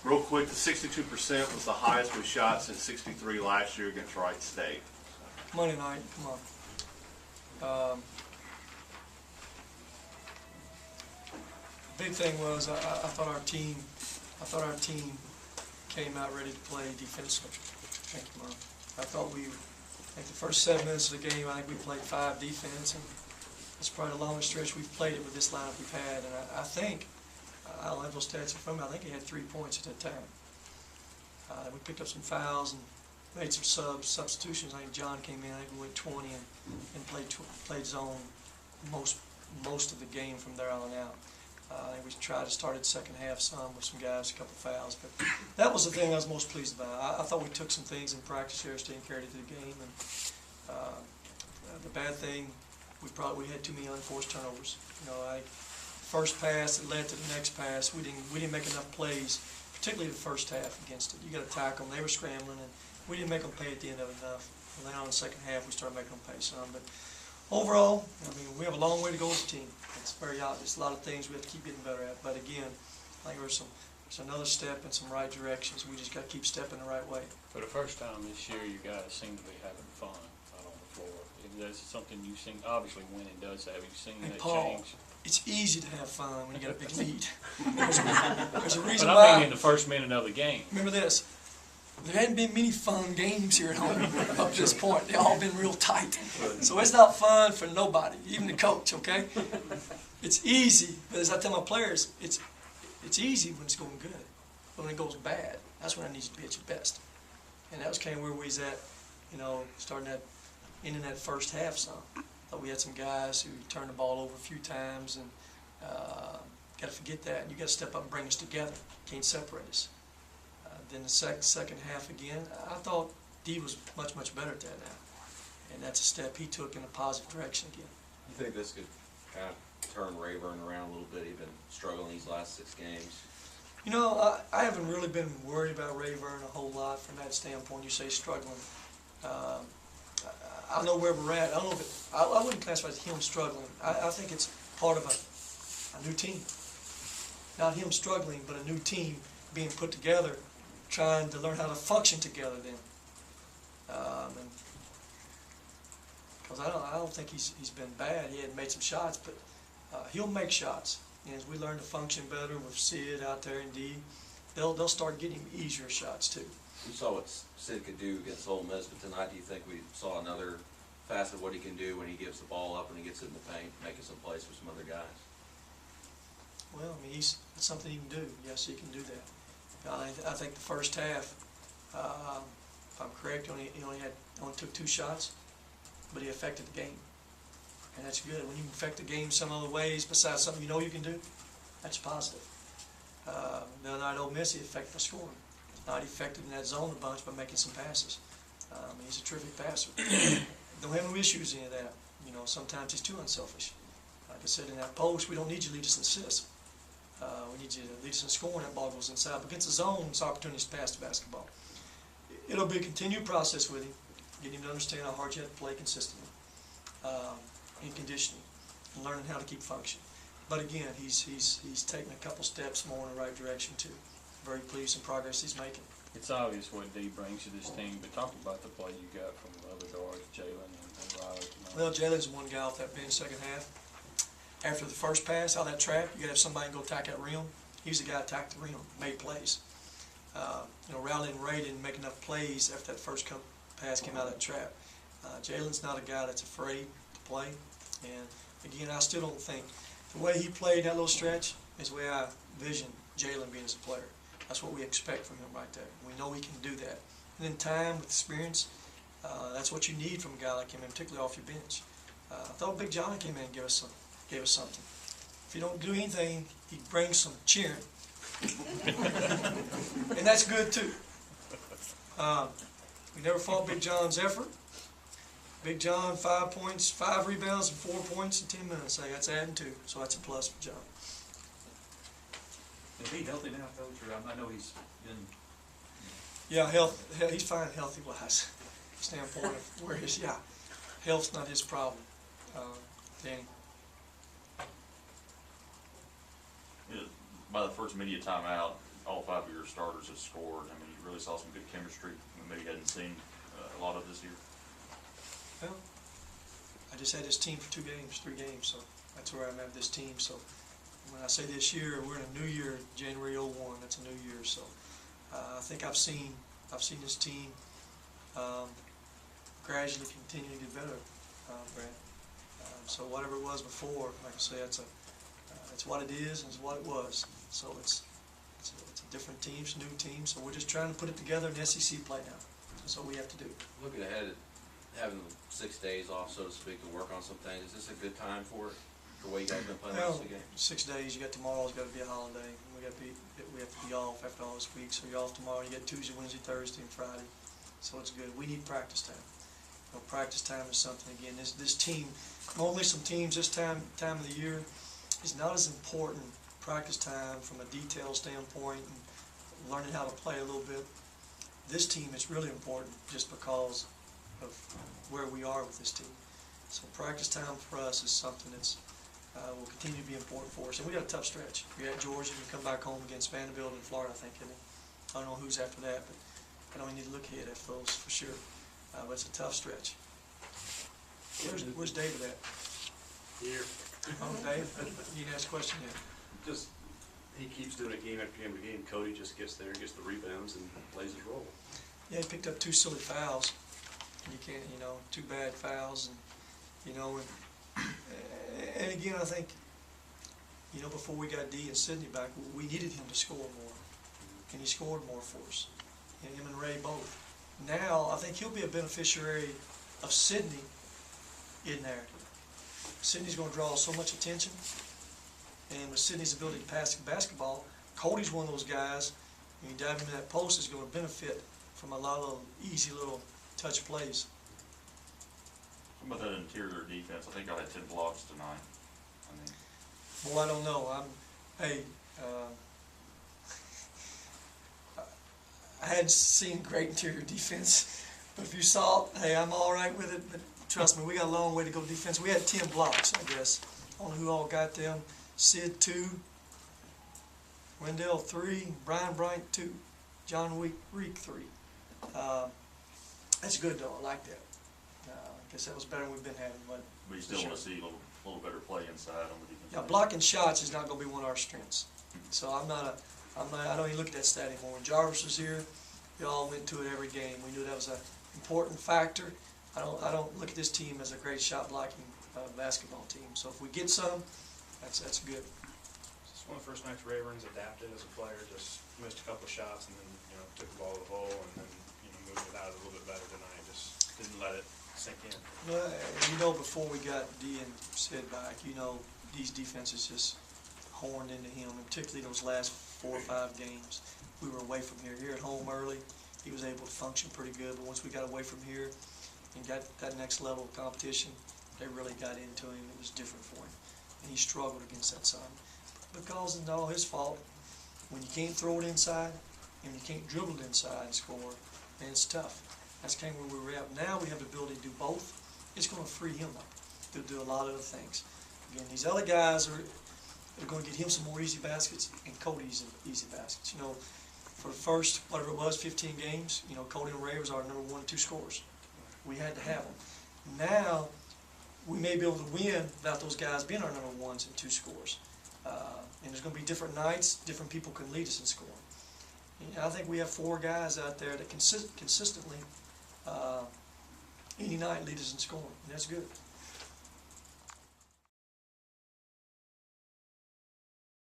Real quick, the 62% was the highest we shot since 63 last year against Wright State. Monday night, come on. Big thing was I thought our team came out ready to play defensively. Thank you, Mom. I think the first 7 minutes of the game, I think we played 5 defense, and it's probably the longest stretch we've played it with this lineup we've had. And I think, I don't have those stats in front of me, I think he had 3 points at that time. We picked up some fouls and made some substitutions. I think John came in, I think we went 20 and played zone most of the game from there on out. I think we tried to start the second half some with some guys, a couple fouls, but that was the thing I was most pleased about. I thought we took some things in practice here, and carried it to the game. And the bad thing, we had too many unforced turnovers. You know, first pass that led to the next pass, we didn't make enough plays, particularly the first half against it. You got to tackle them; they were scrambling, and we didn't make them pay at the end of it enough. And then on the second half, we started making them pay some, but. Overall, I mean, we have a long way to go as a team. It's very obvious. A lot of things we have to keep getting better at. But again, I think there's another step in some right directions. We just got to keep stepping the right way. For the first time this year, you guys seem to be having fun out on the floor. Is that something you've seen? Obviously, winning does have. You've seen that Paul, change. It's easy to have fun when you got a big lead. There's a reason but why. I mean, in the first minute of the game. Remember this. There hadn't been many fun games here at home up to this point. They've all been real tight. So it's not fun for nobody, even the coach, okay? It's easy, but as I tell my players, it's easy when it's going good. But when it goes bad, that's when it needs to be at your best. And that was kind of where we was at, you know, ending that first half some. Thought we had some guys who turned the ball over a few times, and got to forget that. And you got to step up and bring us together. Can't separate us. Then the second half again, I thought D was much better at that now. And that's a step he took in a positive direction again. You think this could kind of turn Rayburn around a little bit? He's been struggling these last 6 games. You know, I haven't really been worried about Rayburn a whole lot from that standpoint. You say struggling. I know where we're at. I don't know if I wouldn't classify it as him struggling. I think it's part of a new team. Not him struggling, but a new team being put together, trying to learn how to function together then. Because I don't think he's been bad. He had made some shots, but he'll make shots. And as we learn to function better with Sid out there in D, they'll start getting easier shots too. We saw what Sid could do against Ole Miss, but tonight do you think we saw another facet of what he can do when he gives the ball up and he gets it in the paint, making some plays for some other guys? Well, I mean, it's something he can do. Yes, he can do that. I think the first half, if I'm correct, he only took 2 shots, but he affected the game. And that's good. When you affect the game some other ways besides something you know you can do, that's positive. The other night, Ole Miss, he affected the scoring. Tonight, he affected in that zone a bunch by making some passes. He's a terrific passer. Don't have no issues in that. You know, sometimes he's too unselfish. Like I said in that post, we don't need you to lead us in assists. We need you to lead us in scoring. That ball goes inside. But against the zone, it's opportunities to pass the basketball. It'll be a continued process with him, getting him to understand how hard you have to play consistently, in conditioning, and learning how to keep functioning. But again, he's taken a couple steps more in the right direction too. Very pleased with the progress he's making. It's obvious what D brings to this team, but talk about the play you got from the other guards, Jalen and Riley. Well, Jalen's one guy off that bench second half. After the first pass out of that trap, you got to have somebody go attack that rim. He's the guy that attacked the rim, made plays. You know, Riley and Ray didn't make enough plays after that first pass came out of that trap. Jalen's not a guy that's afraid to play. And again, I still don't think the way he played that little stretch is the way I envision Jalen being as a player. That's what we expect from him right there. We know he can do that. And in time, with experience, that's what you need from a guy like him, and particularly off your bench. I thought Big Johnny came in and gave us something. If you don't do anything, he brings some cheering. And that's good too. We never fought Big John's effort. Big John, 5 points, 5 rebounds, and 4 points in 10 minutes. That's adding 2, so that's a plus for John. Is he healthy now, Coach? Or I know he's been. Yeah, he's fine healthy-wise. Standpoint of where his health's not his problem. Danny. By the first media timeout, all 5 of your starters have scored. I mean, you really saw some good chemistry we maybe hadn't seen a lot of this year. Well, I just had this team for 3 games, so that's where I'm at with this team. So when I say this year, we're in a new year, January 01. That's a new year. So I think I've seen this team gradually continue to get better, Brent. So whatever it was before, like I say, it's what it is and it's what it was. So it's a different team, it's a new team. So we're just trying to put it together in SEC play now. That's what we have to do. Looking ahead at having 6 days off, so to speak, to work on some things, is this a good time for it? The way you guys been playing most of the game? 6 days. You got tomorrow's got to be a holiday. We have to be off after all this week. So you're off tomorrow. You got Tuesday, Wednesday, Thursday, and Friday. So it's good. We need practice time. You know, practice time is something. Again, this team. Normally, some teams this time of the year is not as important. Practice time from a detail standpoint and learning how to play a little bit. This team is really important just because of where we are with this team. So practice time for us is something that's will continue to be important for us. And we got a tough stretch. We're at Georgia, we come back home against Vanderbilt in Florida, I think, isn't it? I don't know who's after that, but I don't need to look ahead at those for sure. But it's a tough stretch. Where's David at? Here. Oh, David, you can ask a question yet. Just, he keeps doing it game after game after game. Cody just gets there, gets the rebounds, and plays his role. Yeah, he picked up 2 silly fouls. You can't, 2 bad fouls, and and again, I think, before we got D and Sydney back, we needed him to score more, and he scored more for us, and him and Ray both. Now, I think he'll be a beneficiary of Sydney in there. Sydney's going to draw so much attention, and with Sydney's ability to pass the basketball, Cody's one of those guys, when you dive into that post, is going to benefit from a lot of easy little touch plays. How about that interior defense? I think I had 10 blocks tonight. I mean, Boy, I don't know. I hadn't seen great interior defense, but if you saw it, hey, I'm all right with it. But trust me, we got a long way to go defense. We had 10 blocks, I guess. I don't know who all got them. Sid 2, Wendell 3, Brian Bryant 2, John Reek 3. That's good though. I like that. I guess that was better than we've been having, but you still want to see a little better play inside on the defense. yeah, blocking shots is not going to be one of our strengths. So I don't even look at that stat anymore. When Jarvis was here, we all went to it every game. We knew that was an important factor. I don't look at this team as a great shot blocking basketball team. So if we get some, that's good. It's one of the first nights Rayburn's adapted as a player, just missed a couple of shots and then, took the ball to the hole and then, moved it out a little bit better tonight. Just didn't let it sink in. Well, before we got D and Sid back, these defenses just horned into him, and particularly those last 4 or 5 games. We were away from here. Here at home early, he was able to function pretty good, but once we got away from here and got that next level of competition, they really got into him. It was different for him, and he struggled against that side. Because it's not all his fault. When you can't throw it inside and you can't dribble it inside and score, then it's tough. That's kind of where we were at. Now we have the ability to do both. It's going to free him up to do a lot of other things. Again, these other guys are going to get him some more easy baskets and Cody easy baskets. For the first, whatever it was, 15 games, Cody and Ray was our number 1 and 2 scorers. We had to have them. Now, we may be able to win without those guys being our number 1s and 2 scorers. And there's going to be different nights, different people can lead us in scoring. I think we have 4 guys out there that consistently, any night, lead us in scoring. And that's good.